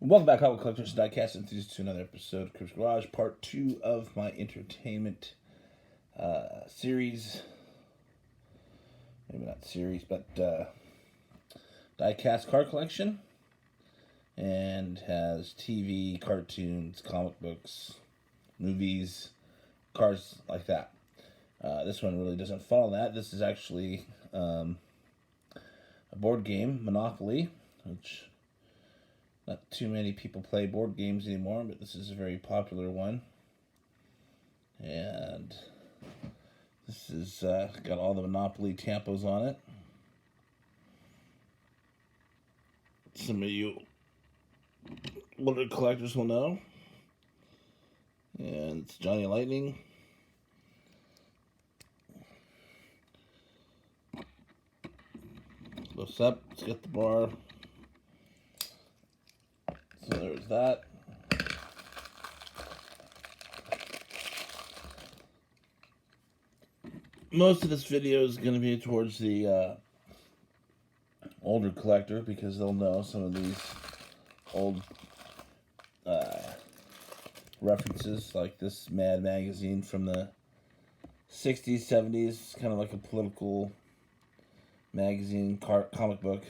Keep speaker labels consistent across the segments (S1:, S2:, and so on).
S1: Welcome back, Comic Collectors and Diecast enthusiasts, to another episode of Chris Garage, part 2 of my entertainment series. Maybe not series, but Diecast card collection. And has TV, cartoons, comic books, movies, cards like that. This one really doesn't follow that. This is actually a board game, Monopoly, which not too many people play board games anymore, but this is a very popular one. And this is got all the Monopoly tampos on it. Some of you older collectors will know. And it's Johnny Lightning. Lifts up, let's get the bar. So there's that. Most of this video is going to be towards the older collector, because they'll know some of these old references, like this Mad magazine from the 60s, 70s, kind of like a political magazine, comic book.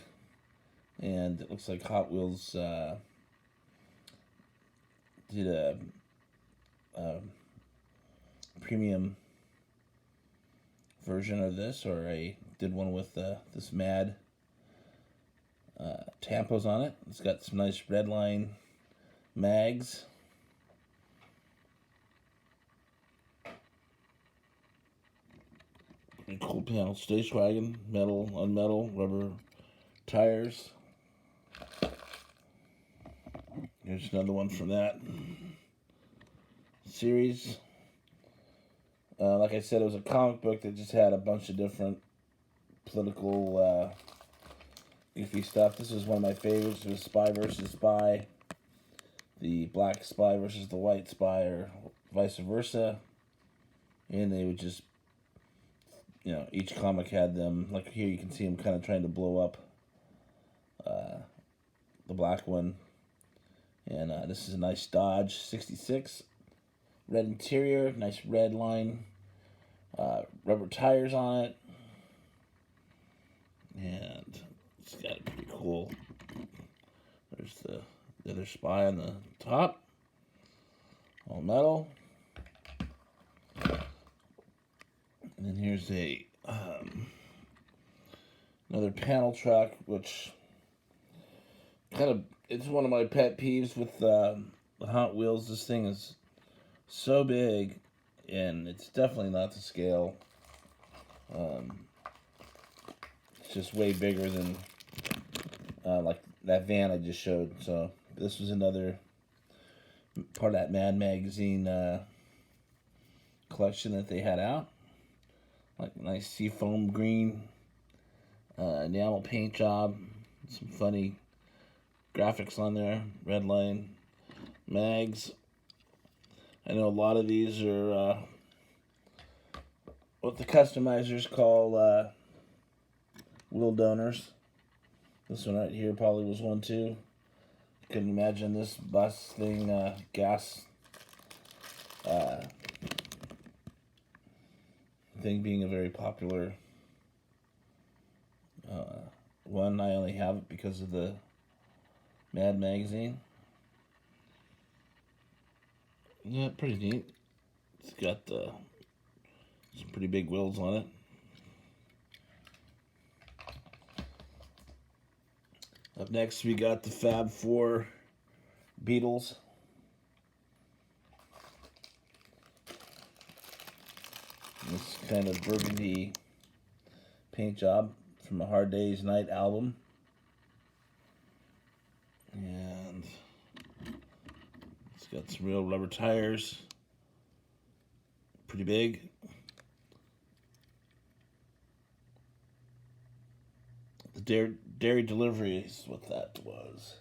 S1: And it looks like Hot Wheels did a premium version of this, or did one with this Mad tampos on it. It's got some nice red line mags. Pretty cool panel. Station wagon, metal, unmetal, rubber tires. Here's another one from that series. Like I said, it was a comic book that just had a bunch of different political goofy stuff. This is one of my favorites. It was Spy versus Spy. The black spy versus the white spy, or vice versa. And they would just, each comic had them. Like here you can see them kind of trying to blow up the black one. And this is a nice Dodge 66. Red interior, nice red line. Rubber tires on it. And it's got a pretty cool. There's the other spy on the top. All metal. And then here's a another panel truck, which it's one of my pet peeves with the Hot Wheels. This thing is so big, and it's definitely not to scale. It's just way bigger than like that van I just showed. So this was another part of that Mad magazine collection that they had out. Like nice seafoam green enamel paint job. Some funny graphics on there. Red line mags. I know a lot of these are what the customizers call wheel donors. This one right here probably was one too. Couldn't imagine this bus thing, gas thing being a very popular one. I only have it because of the Mad magazine. Yeah, pretty neat. It's got some pretty big wheels on it. Up next, we got the Fab Four Beetles. This kind of burgundy paint job from A Hard Day's Night album. And it's got some real rubber tires. Pretty big. The Dairy Delivery is what that was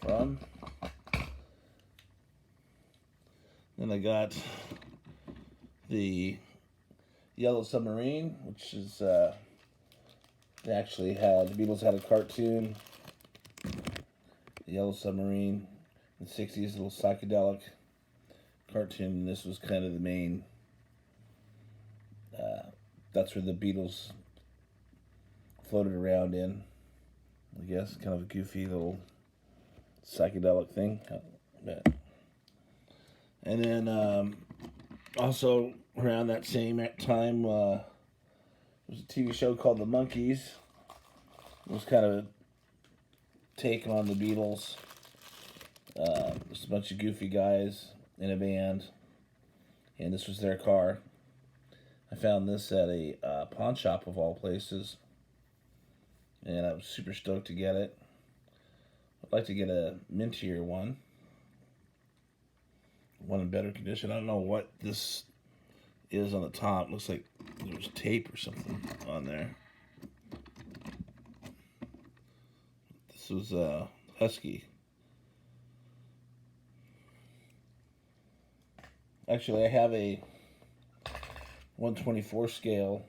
S1: from. Then I got the Yellow Submarine, which is they actually had, the Beatles had a cartoon Yellow Submarine. In the 60s, a little psychedelic cartoon. This was kind of the main. That's where the Beatles floated around in. I guess kind of a goofy little psychedelic thing. And then also around that same time, there was a TV show called The Monkees. It was kind of a take on the Beatles. Just a bunch of goofy guys in a band, and this was their car. I found this at a pawn shop of all places, and I was super stoked to get it. I'd like to get a mintier one in better condition. I don't know what this is on the top. It looks like there was tape or something on there. This was Husky. Actually, I have a 1/24 scale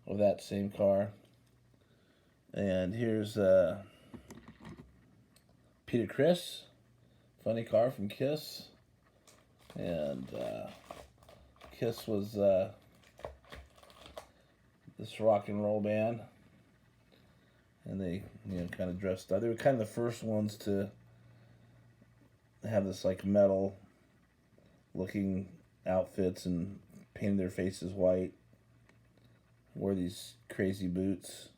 S1: of that same car. And here's Peter Criss, funny car from Kiss. And Kiss was this rock and roll band. And they, kind of dressed up. They were kind of the first ones to have this like metal looking outfits and painted their faces white, wore these crazy boots,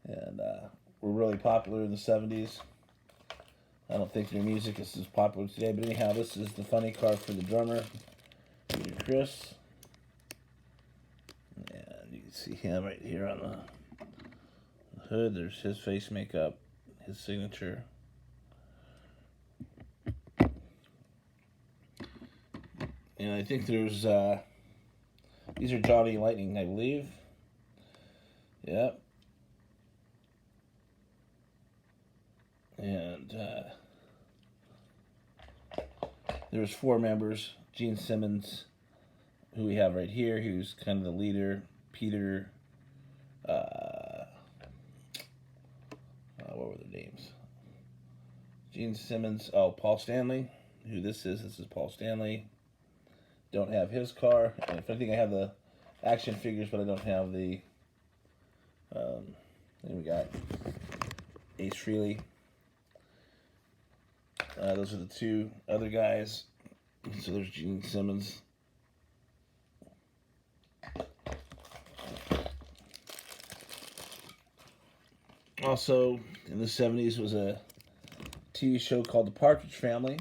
S1: and were really popular in the 70s. I don't think their music is as popular today, but anyhow, this is the funny car for the drummer, Peter Criss. And you can see him right here on the hood. There's his face makeup, his signature. And I think there's, these are Johnny Lightning, I believe. Yep. And there's 4 members. Gene Simmons, who we have right here, who's kind of the leader. Peter, what were their names? Gene Simmons, Paul Stanley, who this is. This is Paul Stanley. Don't have his car. And I think I have the action figures, but I don't have the. Then we got Ace Frehley. Those are the 2 other guys. So there's Gene Simmons. Also, in the 70s was a TV show called The Partridge Family.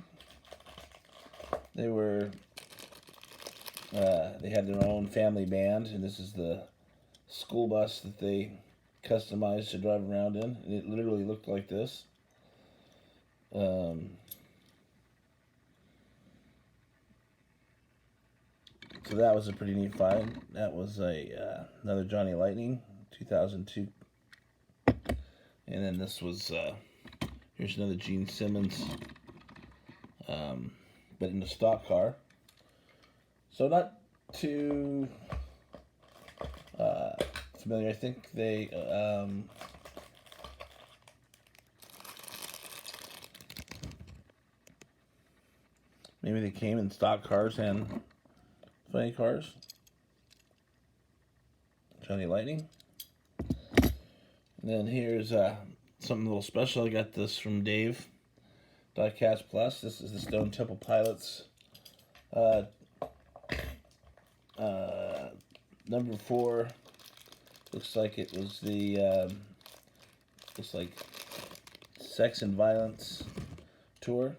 S1: They were. They had their own family band, and this is the school bus that they customized to drive around in. And it literally looked like this. So that was a pretty neat find. That was another Johnny Lightning, 2002. And then this was, here's another Gene Simmons, but in a stock car. So not too familiar. I think they maybe they came in stock cars and funny cars. Johnny Lightning. And then here's something a little special. I got this from Dave. Diecast Plus. This is the Stone Temple Pilots. Number 4. Looks like it was the looks like Sex and Violence tour.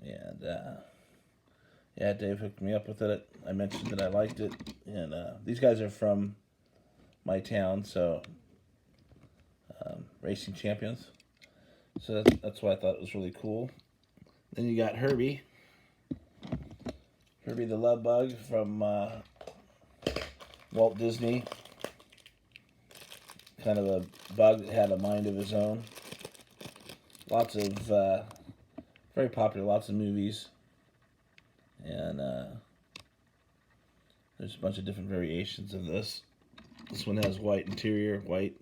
S1: And yeah, Dave hooked me up with it. I mentioned that I liked it, and these guys are from my town, so racing champions. So that's why I thought it was really cool. Then you got Herbie. Herbie the Love Bug from Walt Disney. Kind of a bug that had a mind of his own. Lots of, very popular, lots of movies. And there's a bunch of different variations of this. This one has white interior, white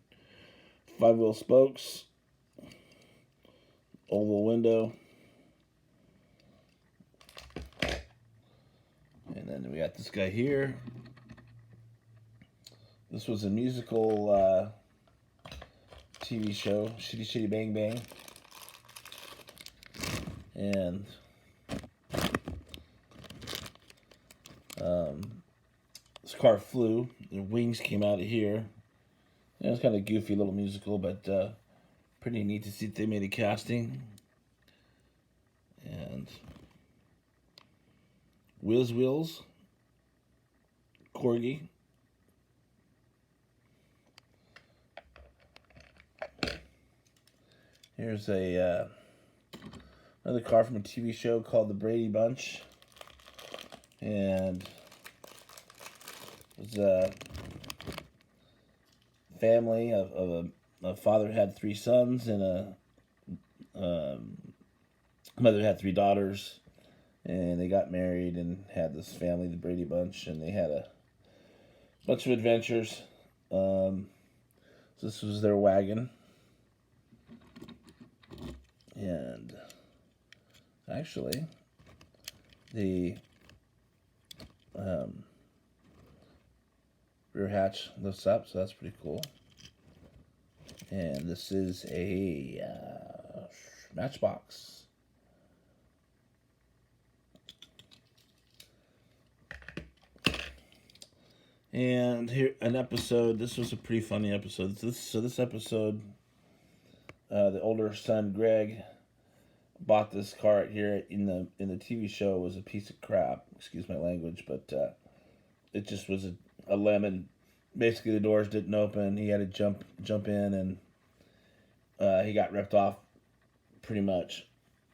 S1: 5-wheel spokes, oval window, and then we got this guy here. This was a musical TV show, Shitty Shitty Bang Bang, and this car flew. The wings came out of here. It was kind of a goofy little musical, but pretty neat to see that they made a casting. And Wheels, Corgi. Here's a another car from a TV show called the Brady Bunch, and it was a family of a father had 3 sons and a mother had 3 daughters, and they got married and had this family, the Brady Bunch, and they had a bunch of adventures. So this was their wagon. And actually, the rear hatch lifts up, so that's pretty cool. And this is a Matchbox. And here, an episode. This was a pretty funny episode. This episode, the older son Greg bought this car here in the TV show. It was a piece of crap. Excuse my language, but it just was a lemon. Basically, the doors didn't open. He had to jump in, and he got ripped off, pretty much.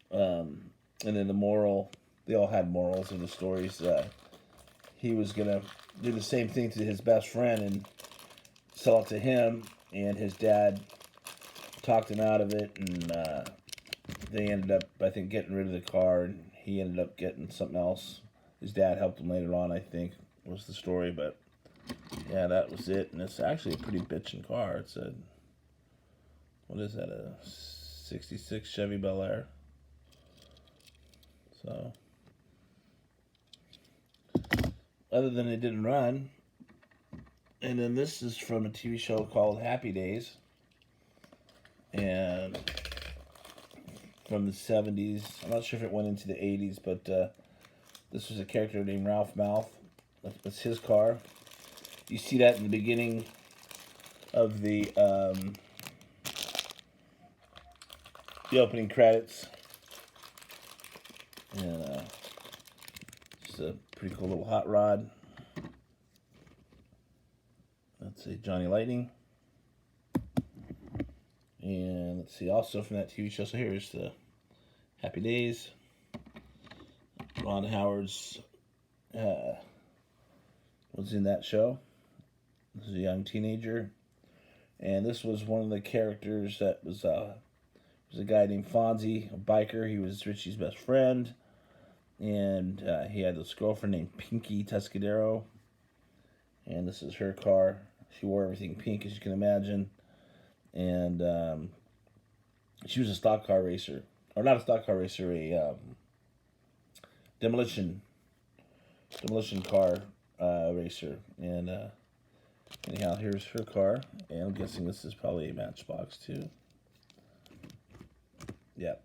S1: And then the moral, they all had morals in the stories. He was gonna do the same thing to his best friend and sell it to him, and his dad talked him out of it, and they ended up, I think, getting rid of the car, and he ended up getting something else. His dad helped him later on, I think, was the story, but yeah, that was it. And it's actually a pretty bitchin' car. It's a, what is that, a 66 Chevy Bel Air. So, other than it didn't run. And then this is from a TV show called Happy Days, and from the 70s. I'm not sure if it went into the 80s, but this was a character named Ralph Mouth. That's his car. You see that in the beginning of the opening credits. And just a pretty cool little hot rod. Let's see, Johnny Lightning. And let's see, also from that TV show, so here's the Happy Days. Ron Howard's was in that show. This is a young teenager. And this was one of the characters that was a guy named Fonzie, a biker. He was Richie's best friend. And he had this girlfriend named Pinky Tuscadero. And this is her car. She wore everything pink, as you can imagine. And she was a stock car racer. Or not a stock car racer, a demolition car racer. And anyhow, here's her car. And I'm guessing this is probably a Matchbox too. Yep.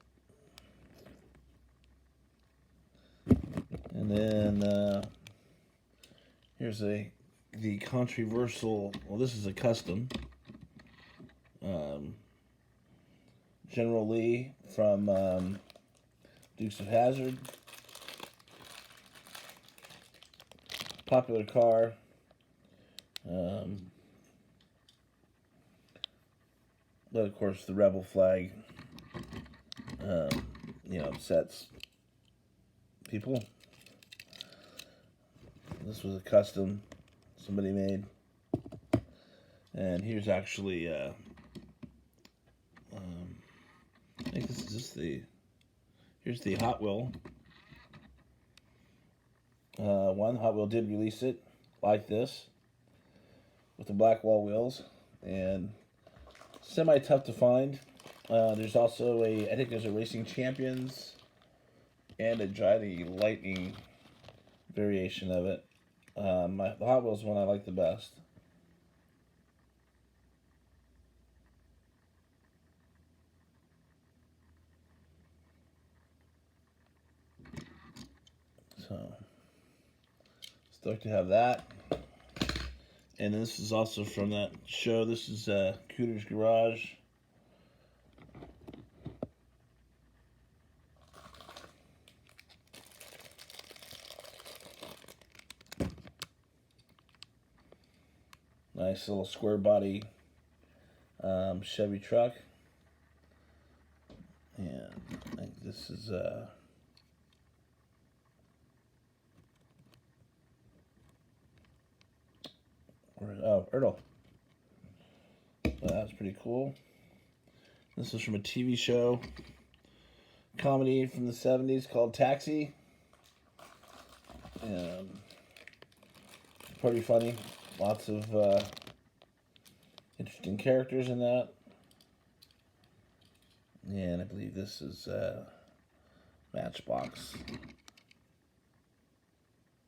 S1: And then here's the controversial, well, this is a custom. General Lee from Dukes of Hazzard. Popular car. But of course, the rebel flag, upsets people. This was a custom somebody made. And here's actually, I think this is just here's the Hot Wheel. One Hot Wheel did release it like this, with the black wall wheels, and semi-tough to find. There's also I think there's a Racing Champions and a Johnny Lightning variation of it. The Hot Wheels one I like the best. So, stoked to have that. And this is also from that show. This is Cooter's Garage. Nice little square body Chevy truck. And I think this is Ertl. That's pretty cool. This is from a TV show, comedy from the 70s called Taxi. Pretty funny. Lots of interesting characters in that. And I believe this is Matchbox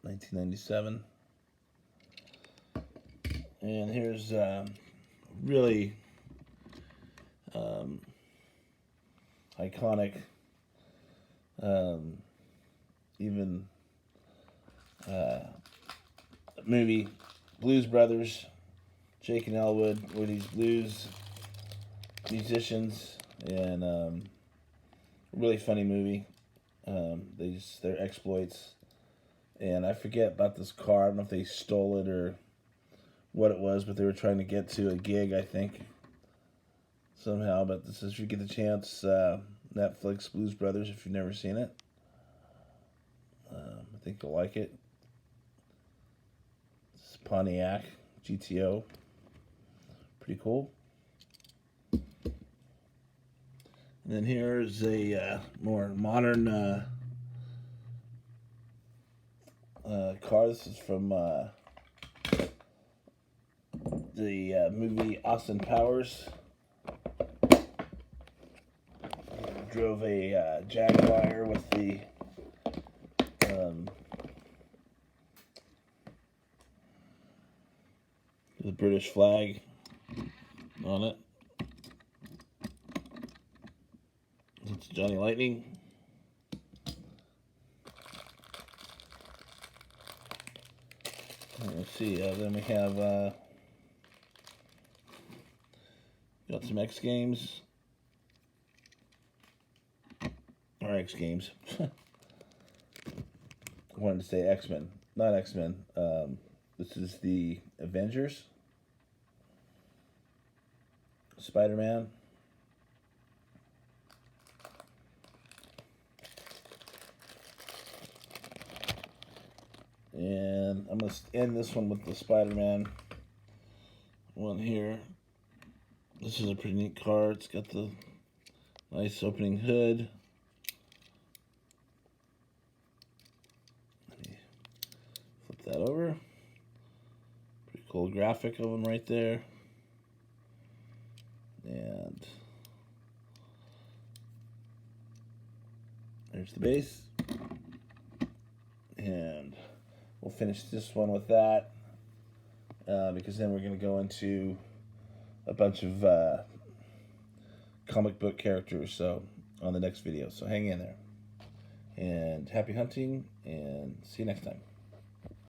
S1: 1997. And here's really iconic, even movie, Blues Brothers. Jake and Elwood were these blues musicians, and really funny movie. Their exploits, and I forget about this car. I don't know if they stole it or what it was, but they were trying to get to a gig, I think, somehow. But this is, if you get the chance, Netflix, Blues Brothers, if you've never seen it. I think you'll like it. It's Pontiac GTO. Pretty cool. And then here's a more modern car. This is from the movie Austin Powers. Drove a Jaguar with the British flag on it. It's Johnny Lightning. Let's see. Then we have got some X Games. Or X Games. I wanted to say X-Men. Not X-Men. This is the Avengers. Spider-Man. And I'm going to end this one with the Spider-Man one here. This is a pretty neat car. It's got the nice opening hood. Let me flip that over. Pretty cool graphic of him right there. And there's the base. And we'll finish this one with that, because then we're going to go into a bunch of comic book characters on the next video. So hang in there. And happy hunting, and see you next time.